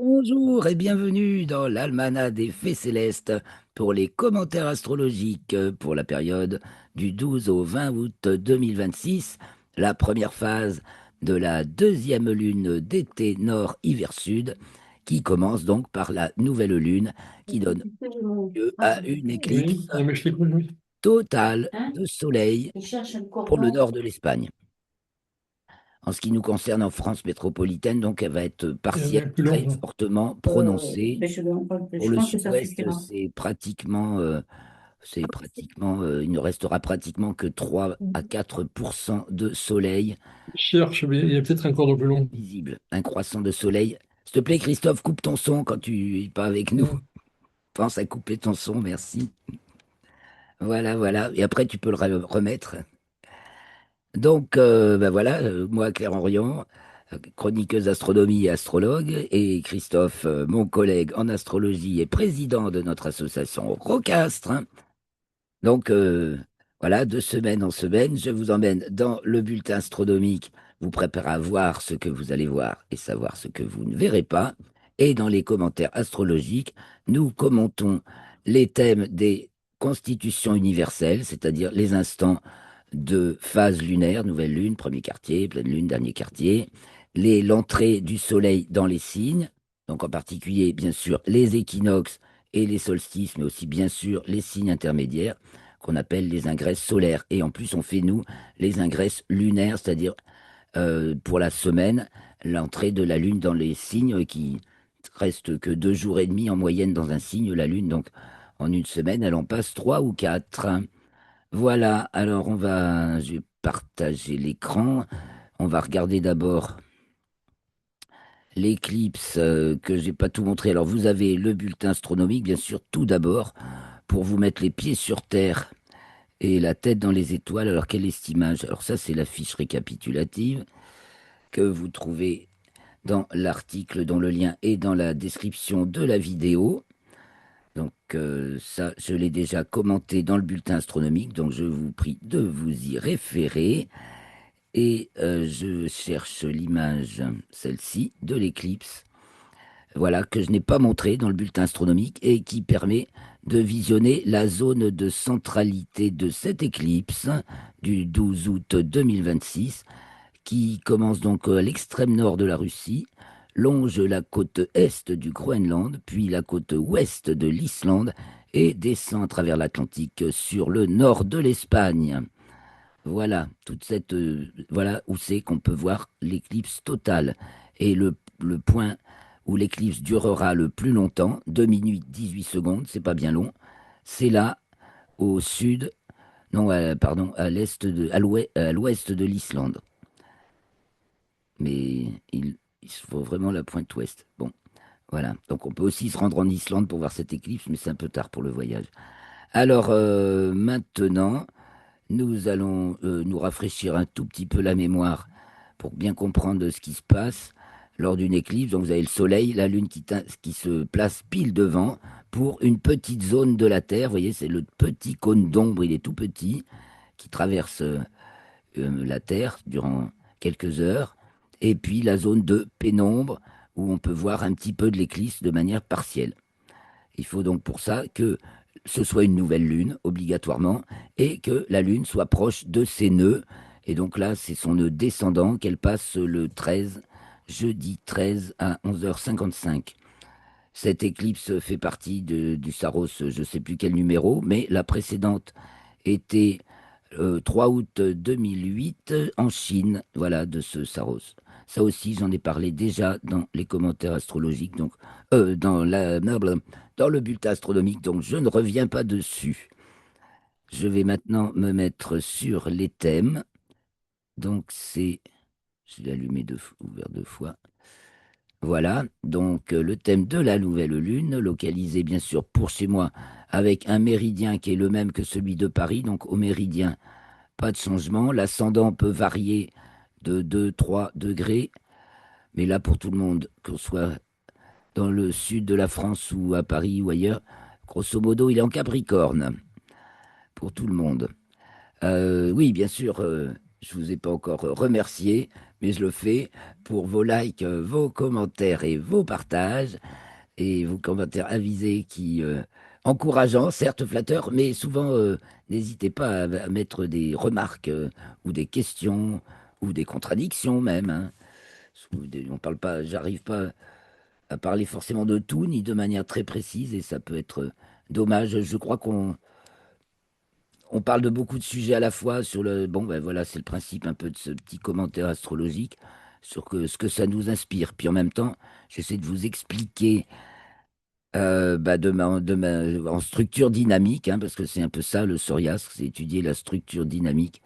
Bonjour et bienvenue dans l'Almanach des Faits Célestes pour les commentaires astrologiques pour la période du 12 au 20 août 2026, la première phase de la deuxième lune d'été nord-hiver-sud, qui commence donc par la nouvelle lune qui donne lieu à une Oui, éclipse non, mais je t'écoute, oui. totale Hein? de soleil Je cherche le pour le cordon. nord de l'Espagne. En ce qui nous concerne en France métropolitaine, donc elle va être Il y en partielle, a plus très longtemps. fortement prononcée. Mais Pour je le pense que ça sud-ouest, suffira. il ne restera pratiquement que 3 à 4% de soleil Je cherche, mais il y a peut-être un cordon plus long. visible, un croissant de soleil. S'il te plaît, Christophe, coupe ton son quand tu n'es pas avec nous. Hein. Pense à couper ton son, merci. Voilà, voilà. Et après, tu peux le remettre. Donc, ben voilà, moi, Claire Henrion, chroniqueuse astronomie et astrologue, et Christophe, mon collègue en astrologie et président de notre association Rocastre, hein. Donc, voilà, de semaine en semaine, je vous emmène dans le bulletin astronomique, vous prépare à voir ce que vous allez voir et savoir ce que vous ne verrez pas. Et dans les commentaires astrologiques, nous commentons les thèmes des constitutions universelles, c'est-à-dire les instants de phase lunaire, nouvelle lune, premier quartier, pleine lune, dernier quartier, l'entrée du soleil dans les signes, donc en particulier, bien sûr, les équinoxes et les solstices, mais aussi, bien sûr, les signes intermédiaires qu'on appelle les ingresses solaires. Et en plus, on fait, nous, les ingresses lunaires, c'est-à-dire pour la semaine, l'entrée de la Lune dans les signes qui reste que 2 jours et demi en moyenne dans un signe, la Lune. Donc, en une semaine, elle en passe trois ou quatre. Voilà, alors je vais partager l'écran. On va regarder d'abord l'éclipse que j'ai pas tout montré. Alors, vous avez le bulletin astronomique, bien sûr, tout d'abord, pour vous mettre les pieds sur terre et la tête dans les étoiles. Alors, quelle est cette image? Alors, ça, c'est la fiche récapitulative que vous trouvez dans l'article dont le lien est dans la description de la vidéo. Donc, ça, je l'ai déjà commenté dans le bulletin astronomique, donc je vous prie de vous y référer. Et je cherche l'image, celle-ci, de l'éclipse, voilà, que je n'ai pas montrée dans le bulletin astronomique et qui permet de visionner la zone de centralité de cette éclipse du 12 août 2026 qui commence donc à l'extrême nord de la Russie, longe la côte est du Groenland, puis la côte ouest de l'Islande et descend à travers l'Atlantique sur le nord de l'Espagne. Voilà, voilà où c'est qu'on peut voir l'éclipse totale. Et le point où l'éclipse durera le plus longtemps, 2 minutes 18 secondes, c'est pas bien long, c'est là, au sud, non, pardon, à l'ouest de l'Islande. Mais il faut vraiment la pointe ouest. Bon, voilà. Donc on peut aussi se rendre en Islande pour voir cette éclipse, mais c'est un peu tard pour le voyage. Alors maintenant, nous allons nous rafraîchir un tout petit peu la mémoire pour bien comprendre ce qui se passe lors d'une éclipse. Donc vous avez le Soleil, la Lune qui se place pile devant pour une petite zone de la Terre. Vous voyez, c'est le petit cône d'ombre, il est tout petit, qui traverse la Terre durant quelques heures. Et puis la zone de pénombre où on peut voir un petit peu de l'éclipse de manière partielle. Il faut donc pour ça que ce soit une nouvelle lune, obligatoirement, et que la lune soit proche de ses nœuds. Et donc là, c'est son nœud descendant qu'elle passe le 13, jeudi 13 à 11h55. Cette éclipse fait partie du Saros, je ne sais plus quel numéro, mais la précédente était 3 août 2008 en Chine, voilà, de ce Saros. Ça aussi, j'en ai parlé déjà dans les commentaires astrologiques, donc dans le bulletin astronomique, donc je ne reviens pas dessus. Je vais maintenant me mettre sur les thèmes. Donc je l'ai allumé ouvert deux fois. Voilà, donc le thème de la nouvelle lune, localisé bien sûr pour chez moi, avec un méridien qui est le même que celui de Paris, donc au méridien pas de changement. L'ascendant peut varier de 2, 3 degrés, mais là pour tout le monde, qu'on soit dans le sud de la France ou à Paris ou ailleurs, grosso modo, il est en Capricorne pour tout le monde. Oui, bien sûr, je vous ai pas encore remercié, mais je le fais pour vos likes, vos commentaires et vos partages, et vos commentaires avisés qui, encourageants, certes flatteurs, mais souvent, n'hésitez pas à mettre des remarques ou des questions ou des contradictions même, hein. On parle pas, j'arrive pas à parler forcément de tout, ni de manière très précise, et ça peut être dommage. Je crois qu'on parle de beaucoup de sujets à la fois sur le... Bon, ben voilà, c'est le principe un peu de ce petit commentaire astrologique sur ce que ça nous inspire. Puis en même temps, j'essaie de vous expliquer bah, en structure dynamique, hein, parce que c'est un peu ça le psoriasme, c'est étudier la structure dynamique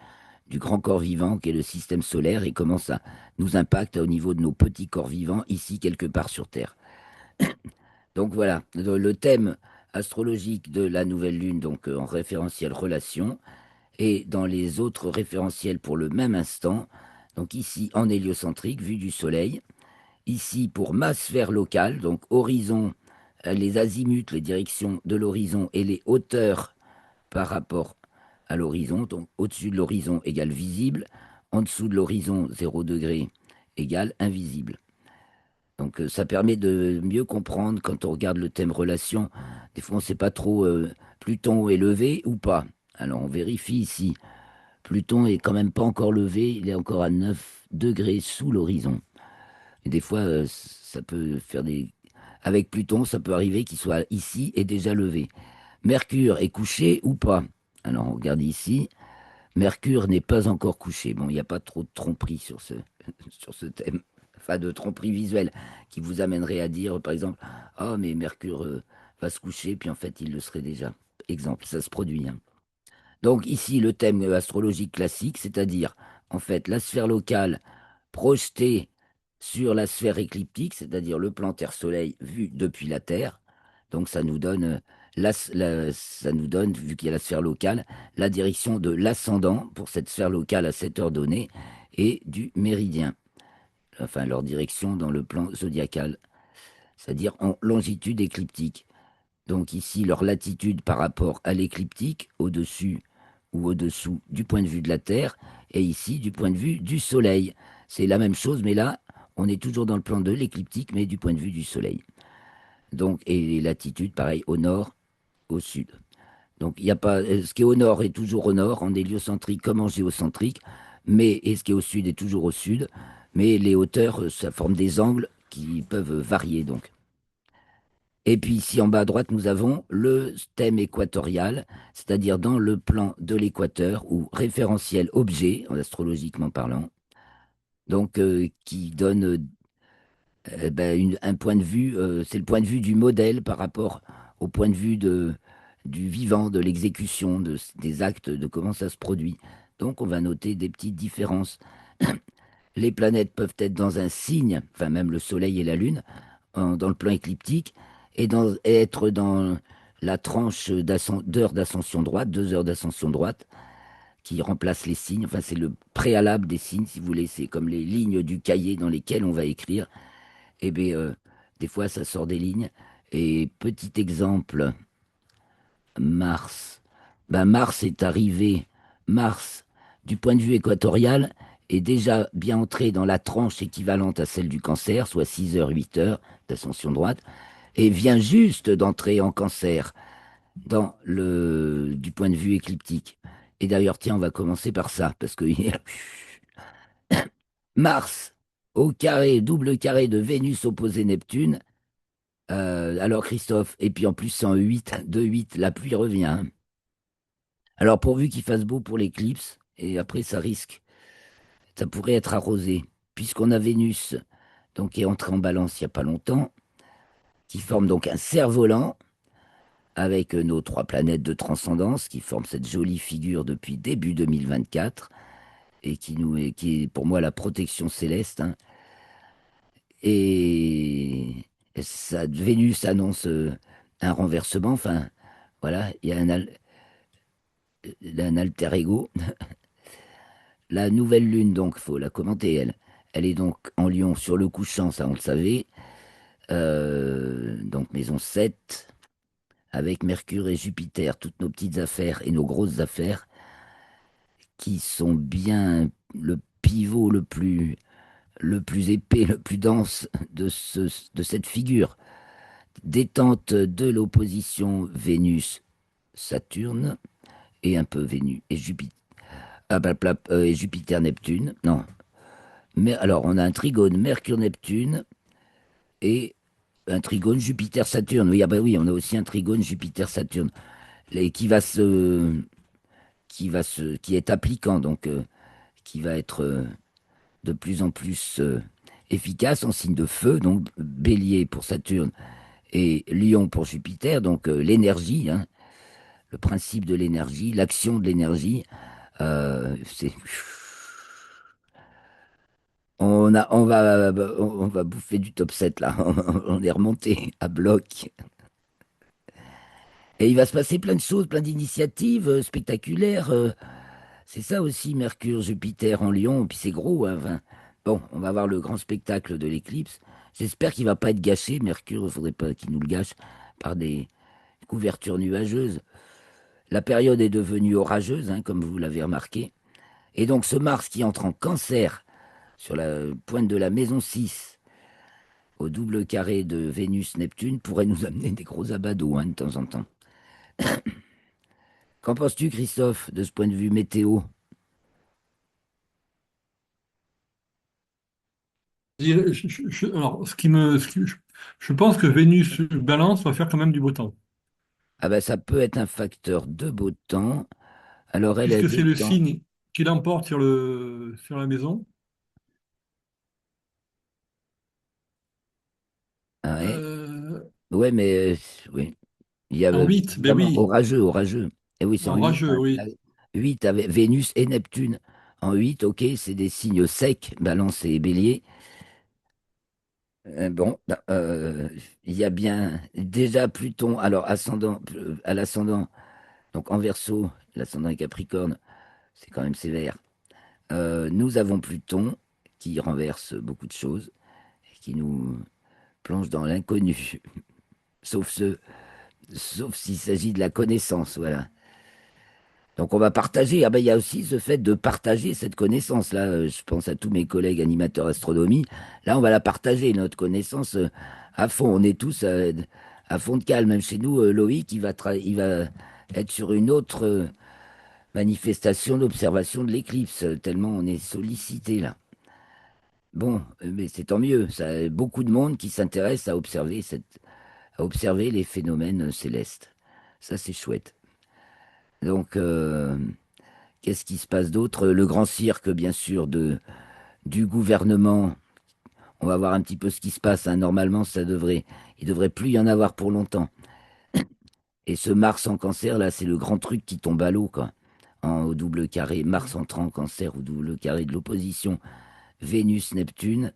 du grand corps vivant qui est le système solaire et comment ça nous impacte au niveau de nos petits corps vivants ici quelque part sur Terre. Donc voilà, le thème astrologique de la nouvelle lune, donc en référentiel relation, et dans les autres référentiels pour le même instant, donc ici en héliocentrique, vue du Soleil, ici pour ma sphère locale, donc horizon, les azimuts, les directions de l'horizon et les hauteurs par rapport à l'horizon, donc au-dessus de l'horizon égale visible, en dessous de l'horizon 0 degré égale invisible. Donc ça permet de mieux comprendre quand on regarde le thème relation. Des fois on ne sait pas trop Pluton est levé ou pas. Alors on vérifie ici. Pluton est quand même pas encore levé, il est encore à 9 degrés sous l'horizon. Et des fois ça peut faire des... Avec Pluton, ça peut arriver qu'il soit ici et déjà levé. Mercure est couché ou pas? Alors on regarde ici. Mercure n'est pas encore couché. Bon, il n'y a pas trop de tromperie sur sur ce thème. Enfin, de tromperie visuelle qui vous amènerait à dire, par exemple, ah, mais Mercure va se coucher, puis en fait, il le serait déjà. Exemple, ça se produit, hein. Donc, ici, le thème astrologique classique, c'est-à-dire, en fait, la sphère locale projetée sur la sphère écliptique, c'est-à-dire le plan Terre-Soleil vu depuis la Terre. Donc ça nous donne, ça nous donne, vu qu'il y a la sphère locale, la direction de l'ascendant pour cette sphère locale à cette heure donnée et du méridien, enfin leur direction dans le plan zodiacal, c'est-à-dire en longitude écliptique. Donc ici, leur latitude par rapport à l'écliptique, au-dessus ou au-dessous du point de vue de la Terre, et ici du point de vue du Soleil. C'est la même chose, mais là, on est toujours dans le plan de l'écliptique, mais du point de vue du Soleil. Donc, et les latitudes, pareil, au nord, au sud. Donc, il n'y a pas, ce qui est au nord est toujours au nord, en héliocentrique comme en géocentrique, mais et ce qui est au sud est toujours au sud, mais les hauteurs, ça forme des angles qui peuvent varier donc. Et puis ici en bas à droite, nous avons le thème équatorial, c'est-à-dire dans le plan de l'équateur ou référentiel objet, astrologiquement parlant, donc qui donne ben, un point de vue, c'est le point de vue du modèle par rapport au point de vue du vivant, de l'exécution, des actes, de comment ça se produit. Donc on va noter des petites différences. Les planètes peuvent être dans un signe, enfin même le Soleil et la Lune, dans le plan écliptique, et être dans la tranche d'heures d'ascension droite, 2 heures d'ascension droite, qui remplace les signes. Enfin, c'est le préalable des signes, si vous voulez. C'est comme les lignes du cahier dans lesquelles on va écrire. Eh bien, des fois, ça sort des lignes. Et petit exemple, Mars. Ben, Mars est arrivé, Mars, du point de vue équatorial, est déjà bien entré dans la tranche équivalente à celle du cancer, soit 6 heures, 8 heures d'ascension droite, et vient juste d'entrer en cancer du point de vue écliptique. Et d'ailleurs, tiens, on va commencer par ça, parce que Mars, au carré, double carré de Vénus opposé Neptune. Alors Christophe, et puis en plus c'est en 8, 2-8, la pluie revient, hein. Alors pourvu qu'il fasse beau pour l'éclipse, et après ça risque, ça pourrait être arrosé, puisqu'on a Vénus, donc qui est entré en balance il n'y a pas longtemps, qui forme donc un cerf-volant, avec nos 3 planètes de transcendance, qui forment cette jolie figure depuis début 2024, et qui est pour moi la protection céleste, hein. Et Vénus annonce un renversement, enfin voilà, il y a un alter ego. La nouvelle lune, donc, faut la commenter, elle. Elle est donc en Lion sur le couchant, ça on le savait. Donc maison 7 avec Mercure et Jupiter, toutes nos petites affaires et nos grosses affaires, qui sont bien le pivot le plus... le plus épais, le plus dense de cette figure. Détente de l'opposition Vénus-Saturne et un peu Vénus et Jupiter. Ah, et Jupiter-Neptune. Non. Mais alors, on a un trigone Mercure-Neptune et un trigone Jupiter-Saturne. Oui, ah bah oui, on a aussi un trigone Jupiter-Saturne. Et qui est appliquant, donc qui va être de plus en plus efficace en signe de feu, donc Bélier pour Saturne et Lion pour Jupiter, donc l'énergie, hein, le principe de l'énergie, l'action de l'énergie, c'est on va bouffer du top 7 là. On est remonté à bloc. Et il va se passer plein de choses, plein d'initiatives spectaculaires. C'est ça aussi, Mercure, Jupiter en Lion. Puis c'est gros, hein, enfin. Bon, on va voir le grand spectacle de l'éclipse. J'espère qu'il va pas être gâché, Mercure. Il faudrait pas qu'il nous le gâche par des couvertures nuageuses. La période est devenue orageuse, hein, comme vous l'avez remarqué. Et donc ce Mars qui entre en Cancer sur la pointe de la maison 6, au double carré de Vénus-Neptune, pourrait nous amener des gros abados, hein, de temps en temps. Qu'en penses-tu, Christophe, de ce point de vue météo? Alors, je pense que Vénus Balance va faire quand même du beau temps, Ah ben ça peut être un facteur de beau temps. Alors elle puisque c'est le détend. signe qui l'emporte sur la maison. Ah ouais, Euh, ouais, mais oui. Il y a en 8, ben évidemment oui, orageux, orageux. Et oui, c'est en en 8, rageux, hein. oui. 8 avec Vénus et Neptune. En 8, ok, c'est des signes secs, Balance et Bélier. Bon, ben, il y a bien déjà Pluton, alors ascendant à l'ascendant, donc en Verseau, l'ascendant est Capricorne, c'est quand même sévère. Nous avons Pluton qui renverse beaucoup de choses, et qui nous plonge dans l'inconnu, sauf sauf s'il s'agit de la connaissance, voilà. Donc on va partager. Ah ben il y a aussi ce fait de partager cette connaissance. Là, je pense à tous mes collègues animateurs astronomie. Là, on va la partager, notre connaissance à fond. On est tous à fond de calme. Même chez nous, Loïc, il va être sur une autre manifestation d'observation de l'éclipse, tellement on est sollicité là. Bon, mais c'est tant mieux. Ça, beaucoup de monde qui s'intéresse à observer à observer les phénomènes célestes. Ça, c'est chouette. Donc, qu'est-ce qui se passe d'autre? Le grand cirque, bien sûr, du gouvernement. On va voir un petit peu ce qui se passe, hein. Normalement, il devrait plus y en avoir pour longtemps. Et ce Mars en cancer, là, c'est le grand truc qui tombe à l'eau, quoi. Au double carré, Mars entrant en cancer au double carré de l'opposition, Vénus-Neptune.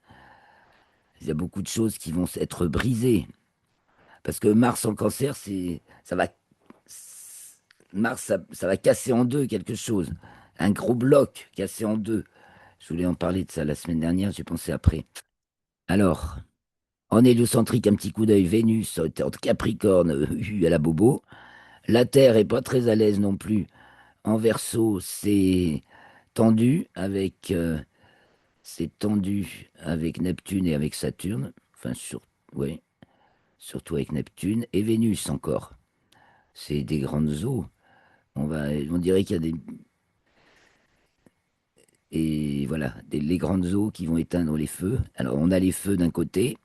Il y a beaucoup de choses qui vont être brisées. Parce que Mars en cancer, Mars, ça va casser en deux quelque chose. Un gros bloc cassé en deux. Je voulais en parler de ça la semaine dernière, j'ai pensé après. Alors, en héliocentrique, un petit coup d'œil, Vénus, en Capricorne, à la bobo. La Terre est pas très à l'aise non plus. En Verseau, c'est tendu avec Neptune et avec Saturne. Enfin, ouais, surtout avec Neptune et Vénus encore. C'est des grandes eaux. On dirait qu'il y a et voilà, les grandes eaux qui vont éteindre les feux. Alors, on a les feux d'un côté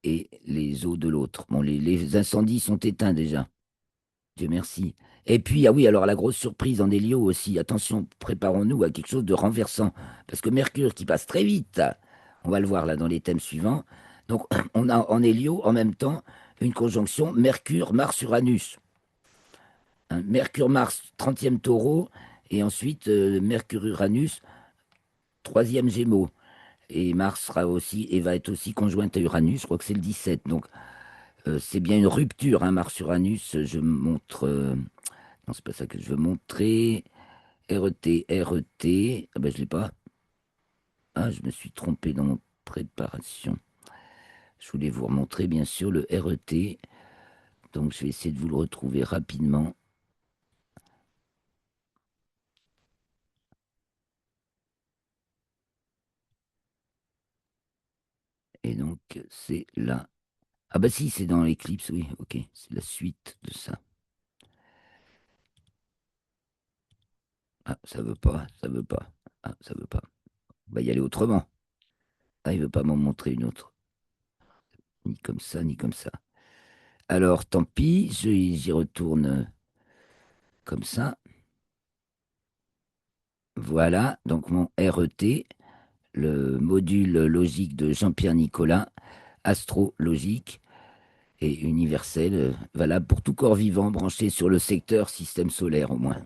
et les eaux de l'autre. Bon, les incendies sont éteints déjà. Dieu merci. Et puis, ah oui, alors la grosse surprise en hélio aussi. Attention, préparons-nous à quelque chose de renversant. Parce que Mercure qui passe très vite, on va le voir là dans les thèmes suivants. Donc, on a en hélio en même temps une conjonction Mercure-Mars-Uranus. Hein, Mercure-Mars, 30e taureau, et ensuite Mercure-Uranus, 3e Gémeaux. Et Mars sera aussi, et va être aussi conjointe à Uranus, je crois que c'est le 17. Donc, c'est bien une rupture, hein, Mars-Uranus. Je montre. Non, c'est pas ça que je veux montrer. RET, RET. Ah ben, je l'ai pas. Ah, je me suis trompé dans mon préparation. Je voulais vous remontrer, bien sûr, le RET. Donc, je vais essayer de vous le retrouver rapidement. Et donc, c'est là. Ah bah si, c'est dans Eclipse, oui, ok. C'est la suite de ça. Ah, ça veut pas, ça veut pas. Ah, ça veut pas. On va y aller autrement. Ah, il veut pas m'en montrer une autre. Ni comme ça, ni comme ça. Alors, tant pis, j'y retourne comme ça. Voilà, donc mon RET, le module logique de Jean-Pierre Nicolas, astrologique et universel, valable pour tout corps vivant branché sur le secteur système solaire au moins.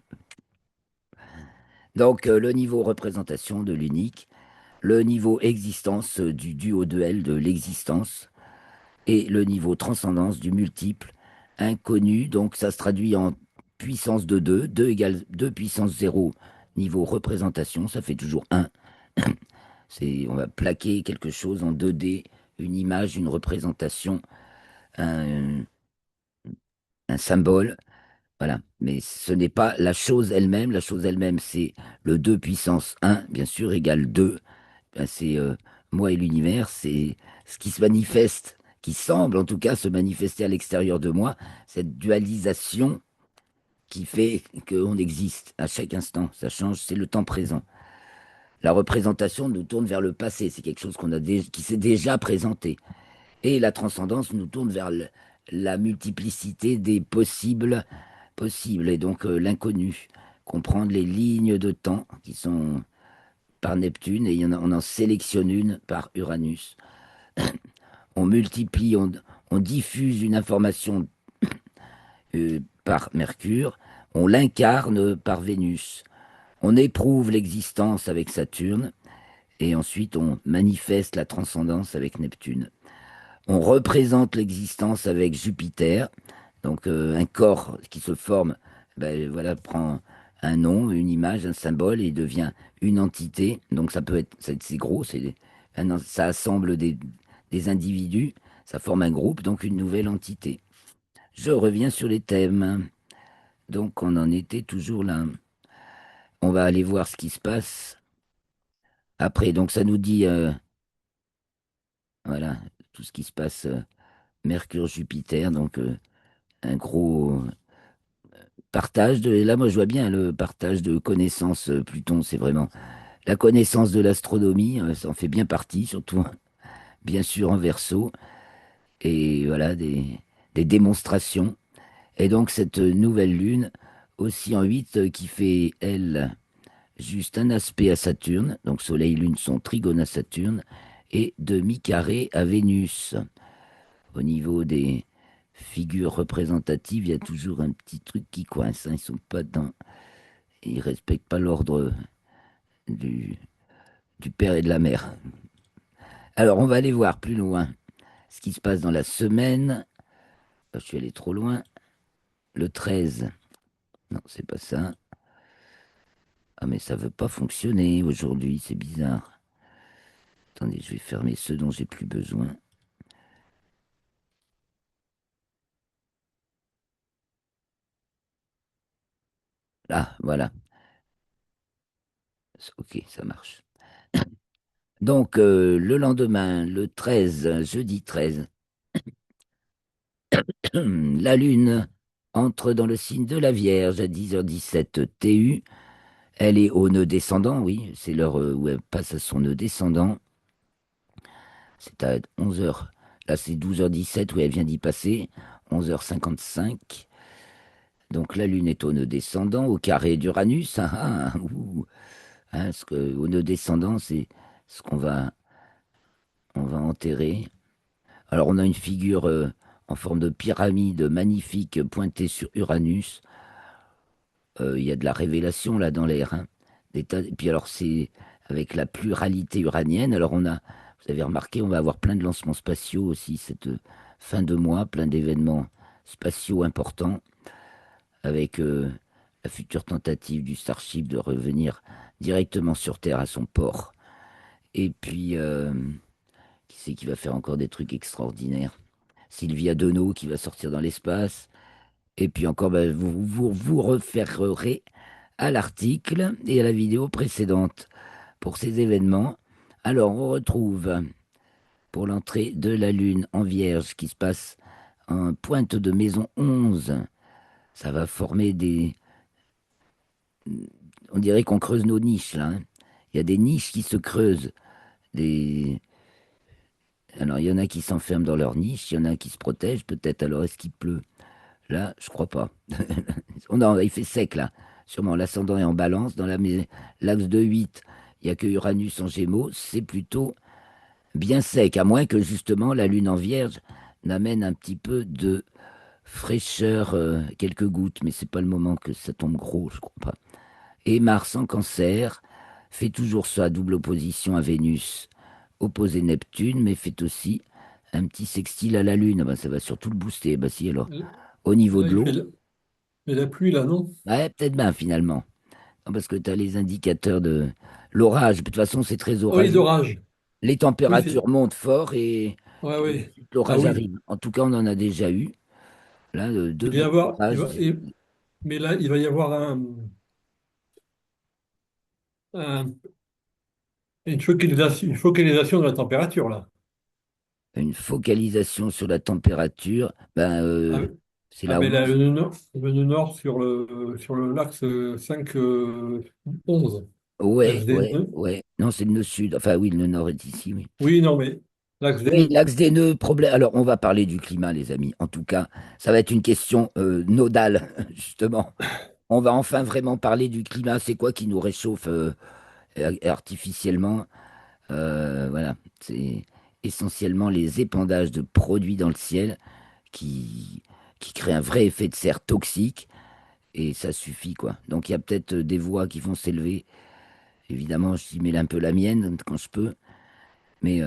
Donc, le niveau représentation de l'unique, le niveau existence du duo de L de l'existence et le niveau transcendance du multiple inconnu. Donc, ça se traduit en puissance de 2. 2 égale 2 puissance 0, niveau représentation, ça fait toujours 1. On va plaquer quelque chose en 2D, une image, une représentation, un, un symbole. Voilà. Mais ce n'est pas la chose elle-même. La chose elle-même, c'est le 2 puissance 1, bien sûr, égale 2. Ben, c'est moi et l'univers, c'est ce qui se manifeste, qui semble en tout cas se manifester à l'extérieur de moi, cette dualisation qui fait qu'on existe à chaque instant. Ça change, c'est le temps présent. La représentation nous tourne vers le passé, c'est quelque chose qui s'est déjà présenté. Et la transcendance nous tourne vers la multiplicité des possibles, et donc l'inconnu. Comprendre les lignes de temps qui sont par Neptune, et on en sélectionne une par Uranus. On multiplie, on diffuse une information par Mercure, on l'incarne par Vénus. On éprouve l'existence avec Saturne, et ensuite on manifeste la transcendance avec Neptune. On représente l'existence avec Jupiter. Donc un corps qui se forme, ben, voilà, prend un nom, une image, un symbole et devient une entité. Donc ça peut être, c'est gros, ça assemble des individus, ça forme un groupe, donc une nouvelle entité. Je reviens sur les thèmes. Donc on en était toujours là. On va aller voir ce qui se passe après. Donc ça nous dit, voilà, tout ce qui se passe, Mercure-Jupiter, donc un gros partage là, moi je vois bien le partage de connaissances. Pluton, c'est vraiment la connaissance de l'astronomie, ça en fait bien partie, surtout bien sûr en Verseau, et voilà des démonstrations. Et donc cette nouvelle lune, aussi en 8, qui fait, elle, juste un aspect à Saturne, donc Soleil et Lune sont trigones à Saturne, et demi-carré à Vénus. Au niveau des figures représentatives, il y a toujours un petit truc qui coince, hein. Ils sont pas dans, ils respectent pas l'ordre du, du père et de la mère. Alors, on va aller voir plus loin ce qui se passe dans la semaine. Je suis allé trop loin. Le 13. Non, c'est pas ça. Ah, mais ça veut pas fonctionner aujourd'hui, c'est bizarre. Attendez, je vais fermer ceux dont j'ai plus besoin. Ah, voilà. Ok, ça marche. Donc, le lendemain, le 13, jeudi 13, la Lune entre dans le signe de la Vierge à 10h17 TU. Elle est au nœud descendant, oui, c'est l'heure où elle passe à son nœud descendant. C'est à 11h. Là, c'est 12h17 où elle vient d'y passer. 11h55. Donc la Lune est au nœud descendant, au carré d'Uranus. Au nœud descendant, c'est ce on va enterrer. Alors on a une figure en forme de pyramide magnifique pointée sur Uranus. Il y a de la révélation là dans l'air, hein. Et puis alors c'est avec la pluralité uranienne. Alors vous avez remarqué, on va avoir plein de lancements spatiaux aussi cette fin de mois, plein d'événements spatiaux importants avec la future tentative du Starship de revenir directement sur Terre à son port. Et puis qui c'est qui va faire encore des trucs extraordinaires? Sylvia Deneau qui va sortir dans l'espace. Et puis encore, bah, vous referrez à l'article et à la vidéo précédente pour ces événements. Alors, on retrouve pour l'entrée de la Lune en Vierge qui se passe en pointe de maison 11. Ça va former des... On dirait qu'on creuse nos niches là, hein. Il y a des niches qui se creusent. Des... Alors il y en a qui s'enferment dans leur niche, il y en a qui se protègent peut-être. Alors est-ce qu'il pleut? Là, je crois pas. Non, il fait sec là. Sûrement, l'ascendant est en balance. Dans l'axe de 8, il n'y a que Uranus en Gémeaux. C'est plutôt bien sec, à moins que justement la Lune en Vierge n'amène un petit peu de fraîcheur, quelques gouttes. Mais c'est pas le moment que ça tombe gros, je crois pas. Et Mars en Cancer fait toujours sa double opposition à Vénus, opposé Neptune, mais fait aussi un petit sextile à la Lune. Ah ben, ça va surtout le booster. Bah si alors, au niveau Là, de l'eau. mais la pluie, là, non? Ouais, peut-être bien finalement. Non, parce que tu as les indicateurs de l'orage. De toute façon, c'est très Oh, les orageux. orages. Les Oui, c'est. températures montent fort Ouais, et oui. ensuite Ah l'orage oui. arrive. En tout cas, on en a déjà eu. Là, Il deux va y gros avoir. orages. Mais là, il va y avoir une focalisation de la température, là. Une focalisation sur la température. Ah, C'est ah, la mais là, 11. le nœud nord sur l'axe 5 11. Ouais, L'axe des ouais, nœuds. ouais. Non, c'est le nœud sud. Enfin, oui, le nœud nord est ici, oui. Oui, non, mais l'axe des Oui, nœuds. l'axe des nœuds, problème. Alors, on va parler du climat, les amis. En tout cas, ça va être une question nodale, justement. On va enfin vraiment parler du climat. C'est quoi qui nous réchauffe artificiellement? Voilà, c'est essentiellement les épandages de produits dans le ciel qui, qui créent un vrai effet de serre toxique. Et ça suffit, quoi. Donc, il y a peut-être des voix qui vont s'élever. Évidemment, j'y mêle un peu la mienne quand je peux. Mais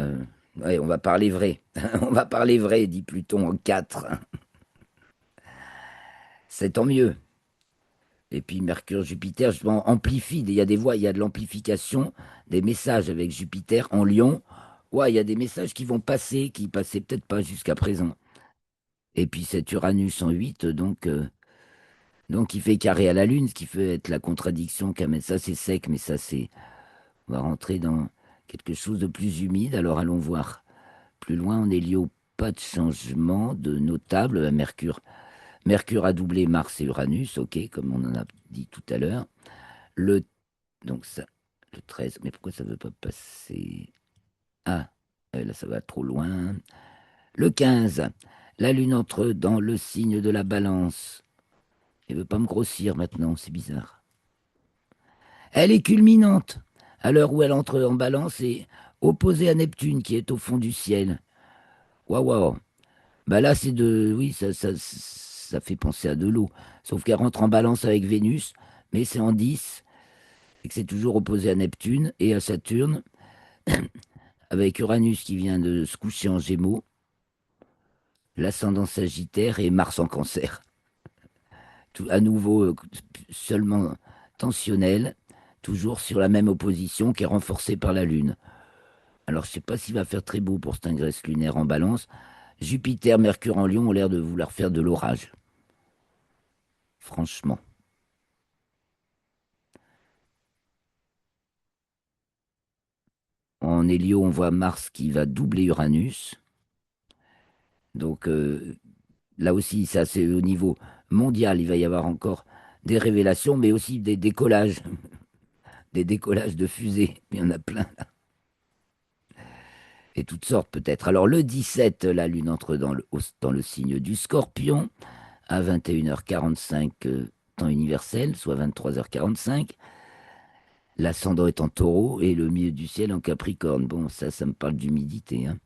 ouais, on va parler vrai. On va parler vrai, dit Pluton en 4. C'est tant mieux. Et puis Mercure, Jupiter, justement, amplifie. Il y a des voix, il y a de l'amplification des messages avec Jupiter en Lion. Ouais, il y a des messages qui vont passer, qui passaient peut-être pas jusqu'à présent. Et puis cet Uranus en 8, donc il fait carré à la Lune, ce qui fait être la contradiction qu'amène. Ça, c'est sec, mais ça, c'est. On va rentrer dans quelque chose de plus humide. Alors allons voir. Plus loin, en Hélio, pas de changement de notable. Mercure a doublé Mars et Uranus, ok, comme on en a dit tout à l'heure. Le Donc ça, le 13, mais pourquoi ça ne veut pas passer? Ah, là ça va trop loin. Le 15, la Lune entre dans le signe de la Balance. Elle ne veut pas me grossir maintenant, c'est bizarre. Elle est culminante, à l'heure où elle entre en Balance et opposée à Neptune qui est au fond du ciel. Waouh, waouh. Bah là c'est de... Oui, ça fait penser à de l'eau. Sauf qu'elle rentre en Balance avec Vénus, mais c'est en 10, et que c'est toujours opposé à Neptune et à Saturne, avec Uranus qui vient de se coucher en Gémeaux, l'ascendant Sagittaire et Mars en Cancer. Tout, à nouveau seulement tensionnel, toujours sur la même opposition qui est renforcée par la Lune. Alors je ne sais pas s'il va faire très beau pour cet ingress lunaire en Balance. Jupiter, Mercure en Lion ont l'air de vouloir faire de l'orage. Franchement. En Hélio, on voit Mars qui va doubler Uranus. Donc là aussi, ça c'est au niveau mondial, il va y avoir encore des révélations, mais aussi des décollages, des décollages de fusées. Il y en a plein, et toutes sortes peut-être. Alors le 17, la Lune entre dans le signe du Scorpion à 21h45 temps universel, soit 23h45. L'ascendant est en Taureau et le milieu du ciel en Capricorne. Bon, ça me parle d'humidité, hein.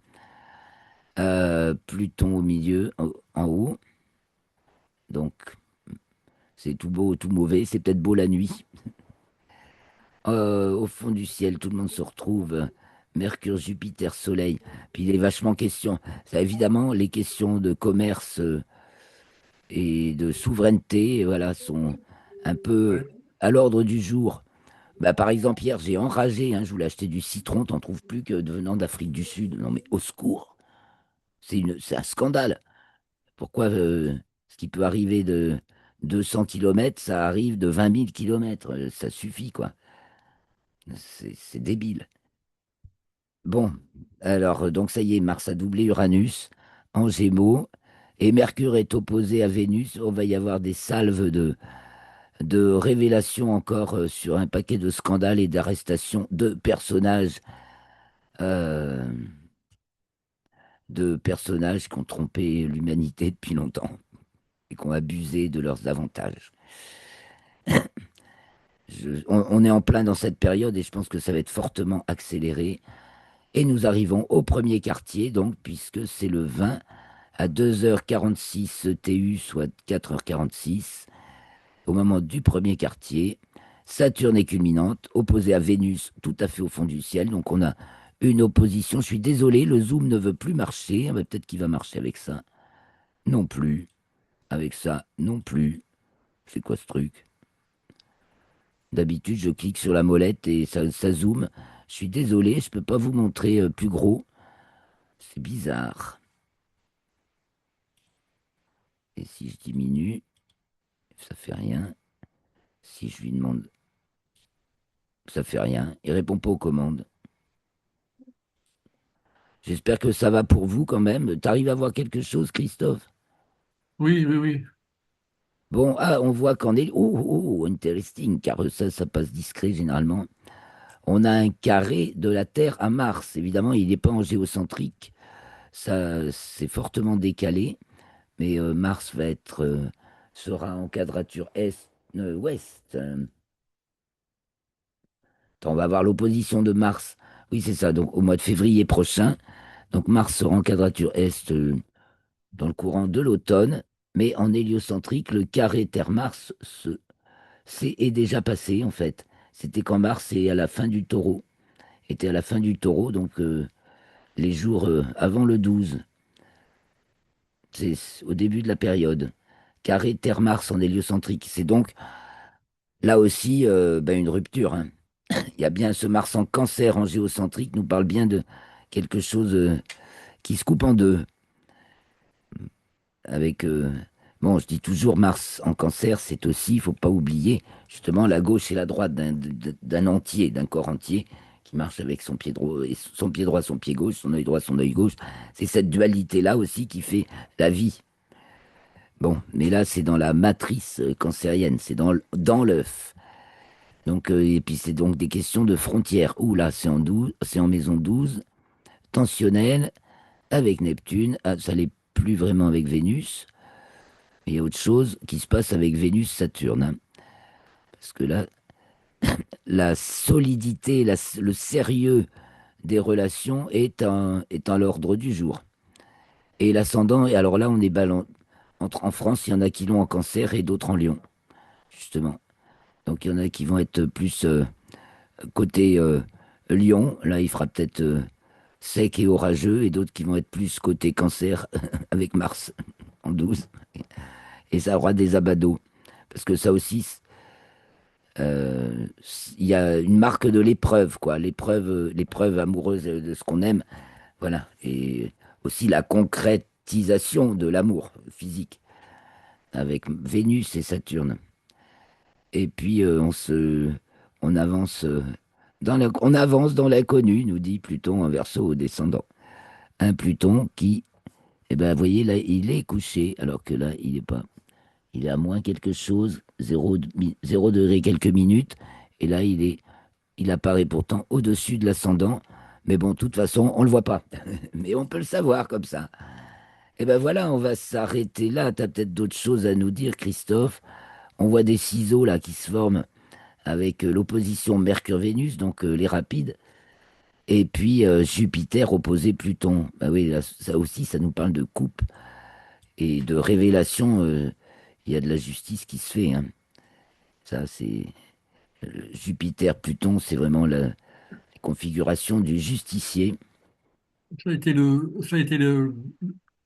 Pluton au milieu, en haut. Donc c'est tout beau, tout mauvais. C'est peut-être beau la nuit. Au fond du ciel, tout le monde se retrouve. Mercure, Jupiter, Soleil. Puis il est vachement question. Ça, évidemment, les questions de commerce et de souveraineté, voilà, sont un peu Ouais. à l'ordre du jour. Bah, par exemple, hier, j'ai enragé, hein, je voulais acheter du citron, t'en trouves plus que venant d'Afrique du Sud. Non, mais au secours, c'est un scandale. Pourquoi ce qui peut arriver de 200 kilomètres, ça arrive de 20 000 kilomètres? Ça suffit, quoi. C'est débile. Bon, alors, donc ça y est, Mars a doublé Uranus en Gémeaux, et Mercure est opposé à Vénus. On va y avoir des salves de révélations encore sur un paquet de scandales et d'arrestations euh, de personnages qui ont trompé l'humanité depuis longtemps et qui ont abusé de leurs avantages. On est en plein dans cette période et je pense que ça va être fortement accéléré. Et nous arrivons au premier quartier, donc, puisque c'est le 20 à 2h46 TU, soit 4h46, au moment du premier quartier. Saturne est culminante, opposée à Vénus, tout à fait au fond du ciel. Donc on a une opposition. Je suis désolé, le zoom ne veut plus marcher. Ah, peut-être qu'il va marcher avec ça. Non plus. Avec ça, non plus. C'est quoi ce truc? D'habitude, je clique sur la molette et ça zoome. Je suis désolé, je peux pas vous montrer plus gros. C'est bizarre. Et si je diminue, ça fait rien. Si je lui demande, ça fait rien. Il répond pas aux commandes. J'espère que ça va pour vous quand même. T'arrives à voir quelque chose, Christophe? Oui, oui, oui. Bon, ah, on voit qu'en est. Oh, oh, oh, interesting, car ça passe discret généralement. On a un carré de la Terre à Mars. Évidemment, il n'est pas en géocentrique. Ça, c'est fortement décalé. Mais Mars sera en quadrature est-ouest. On va voir l'opposition de Mars. Oui, c'est ça. Donc, au mois de février prochain. Donc, Mars sera en quadrature est dans le courant de l'automne. Mais en héliocentrique, le carré Terre-Mars est déjà passé, en fait. C'était quand Mars est à la fin du taureau. Était à la fin du taureau, donc les jours avant le 12. C'est au début de la période. Carré Terre-Mars en héliocentrique. C'est donc là aussi ben, une rupture, hein. Il y a bien ce Mars en cancer en géocentrique nous parle bien de quelque chose qui se coupe en deux. Avec, bon, je dis toujours Mars en cancer, c'est aussi, il faut pas oublier, justement, la gauche et la droite d'un entier, d'un corps entier, qui marche avec son pied droit, son pied droit, son pied gauche, son œil droit, son œil gauche. C'est cette dualité-là aussi qui fait la vie. Bon, mais là, c'est dans la matrice cancérienne, c'est dans l'œuf. Donc, et puis c'est donc des questions de frontières. Ouh là, c'est en maison 12, tensionnel, avec Neptune. Ah, ça l'est plus vraiment avec Vénus. Il y a autre chose qui se passe avec Vénus-Saturne, hein. Parce que là, la solidité, le sérieux des relations est à l'ordre du jour. Et l'ascendant, et alors là, on est ballon. En France, il y en a qui l'ont en cancer et d'autres en lion, justement. Donc il y en a qui vont être plus côté lion. Là, il fera peut-être sec et orageux, et d'autres qui vont être plus côté cancer avec Mars en 12. Et ça aura des abados. Parce que ça aussi, il y a une marque de l'épreuve, quoi. L'épreuve amoureuse de ce qu'on aime. Voilà. Et aussi la concrétisation de l'amour physique avec Vénus et Saturne. Et puis on avance on avance dans l'inconnu, nous dit Pluton en Verseau au descendant. Un Pluton qui, eh ben, vous voyez là, il est couché, alors que là, il est pas. Il est à moins quelque chose, 0 degré quelques minutes, et là, il apparaît pourtant au-dessus de l'ascendant. Mais bon, de toute façon, on le voit pas. Mais on peut le savoir comme ça. Et ben voilà, on va s'arrêter là. Tu as peut-être d'autres choses à nous dire, Christophe. On voit des ciseaux là qui se forment avec l'opposition Mercure-Vénus, donc les rapides. Et puis Jupiter opposé Pluton. Bah oui, là, ça aussi, ça nous parle de coupe et de révélation. Il y a de la justice qui se fait, hein. Ça, c'est Jupiter-Pluton, c'est vraiment la configuration du justicier. Ça a été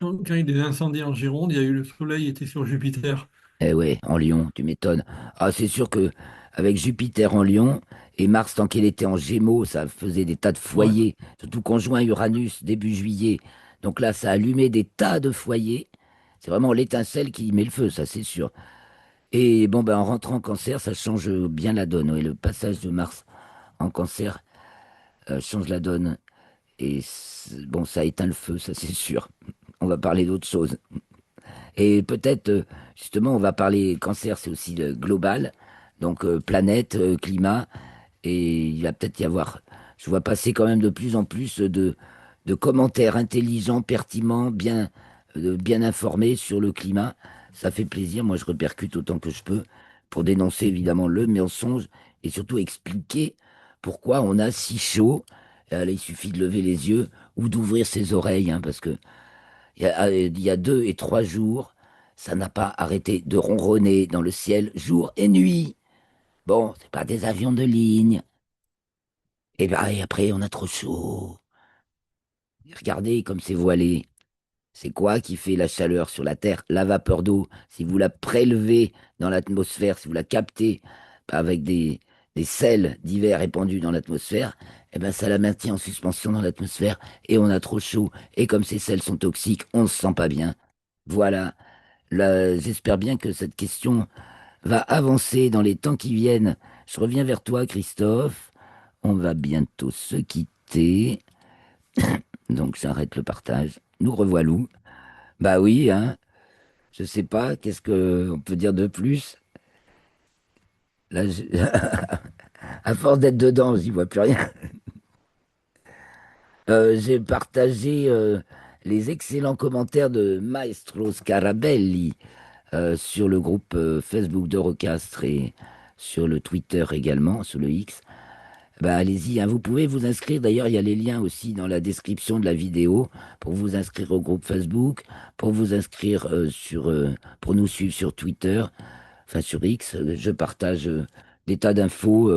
quand il y a eu des incendies en Gironde, il y a eu le Soleil était sur Jupiter. Eh ouais, en Lion, tu m'étonnes. Ah, c'est sûr que avec Jupiter en Lion et Mars tant qu'il était en Gémeaux, ça faisait des tas de Ouais. foyers, surtout conjoint Uranus début juillet. Donc là, ça allumait des tas de foyers. C'est vraiment l'étincelle qui met le feu, ça c'est sûr. Et bon, ben en rentrant en Cancer, ça change bien la donne. Ouais, le passage de Mars en Cancer change la donne. Et bon, ça éteint le feu, ça c'est sûr. On va parler d'autre chose. Et peut-être, justement, on va parler cancer, c'est aussi le global. Donc, planète, climat. Et il va peut-être y avoir, je vois passer quand même de plus en plus de commentaires intelligents, pertinents, bien informés sur le climat. Ça fait plaisir. Moi, je répercute autant que je peux pour dénoncer évidemment le mensonge et surtout expliquer pourquoi on a si chaud. Là, il suffit de lever les yeux ou d'ouvrir ses oreilles, hein, parce que il y a 2 et 3 jours, ça n'a pas arrêté de ronronner dans le ciel jour et nuit. Bon, c'est pas des avions de ligne. Et après, on a trop chaud. Regardez comme c'est voilé. C'est quoi qui fait la chaleur sur la Terre? La vapeur d'eau. Si vous la prélevez dans l'atmosphère, si vous la captez avec des sels divers répandus dans l'atmosphère, eh ben ça la maintient en suspension dans l'atmosphère et on a trop chaud. Et comme ces sels sont toxiques, on ne se sent pas bien. Voilà. Là, j'espère bien que cette question va avancer dans les temps qui viennent. Je reviens vers toi, Christophe. On va bientôt se quitter. Donc j'arrête le partage. Nous revoilà. Bah oui, hein. Je sais pas, qu'est-ce que on peut dire de plus? Là, à force d'être dedans, j'y vois plus rien. J'ai partagé les excellents commentaires de Maestro Scarabelli sur le groupe Facebook d'Eurocastre et sur le Twitter également, sur le X. Bah, allez-y, hein, vous pouvez vous inscrire. D'ailleurs, il y a les liens aussi dans la description de la vidéo pour vous inscrire au groupe Facebook, pour vous inscrire pour nous suivre sur Twitter, enfin sur X. Je partage des tas d'infos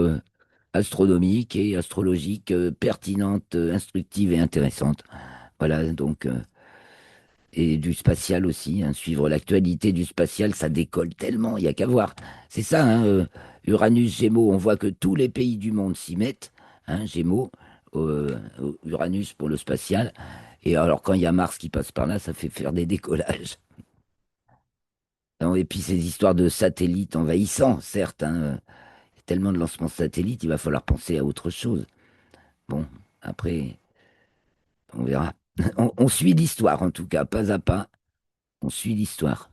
astronomiques et astrologiques pertinentes, instructives et intéressantes. Voilà, donc, et du spatial aussi, hein, suivre l'actualité du spatial, ça décolle tellement, il n'y a qu'à voir. C'est ça, hein, Uranus, Gémeaux, on voit que tous les pays du monde s'y mettent, hein, Gémeaux, Uranus pour le spatial. Et alors quand il y a Mars qui passe par là, ça fait faire des décollages. Non, et puis ces histoires de satellites envahissants, certes, hein, il y a tellement de lancements de satellites, il va falloir penser à autre chose. Bon, après, on verra. On suit l'histoire en tout cas, pas à pas, on suit l'histoire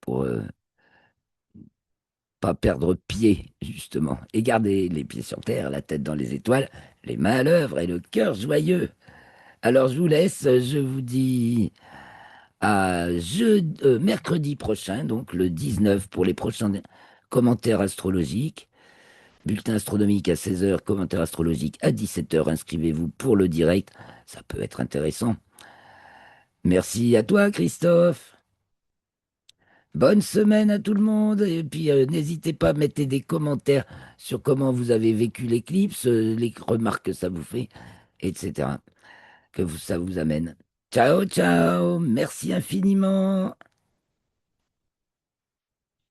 pour pas perdre pied, justement, et garder les pieds sur terre, la tête dans les étoiles, les mains à l'œuvre et le cœur joyeux. Alors je vous laisse, je vous dis mercredi prochain, donc le 19 pour les prochains commentaires astrologiques. Bulletin astronomique à 16 heures, commentaire astrologique à 17 heures. Inscrivez-vous pour le direct, ça peut être intéressant. Merci à toi, Christophe. Bonne semaine à tout le monde. Et puis, n'hésitez pas à mettre des commentaires sur comment vous avez vécu l'éclipse, les remarques que ça vous fait, etc. Ça vous amène. Ciao, ciao. Merci infiniment.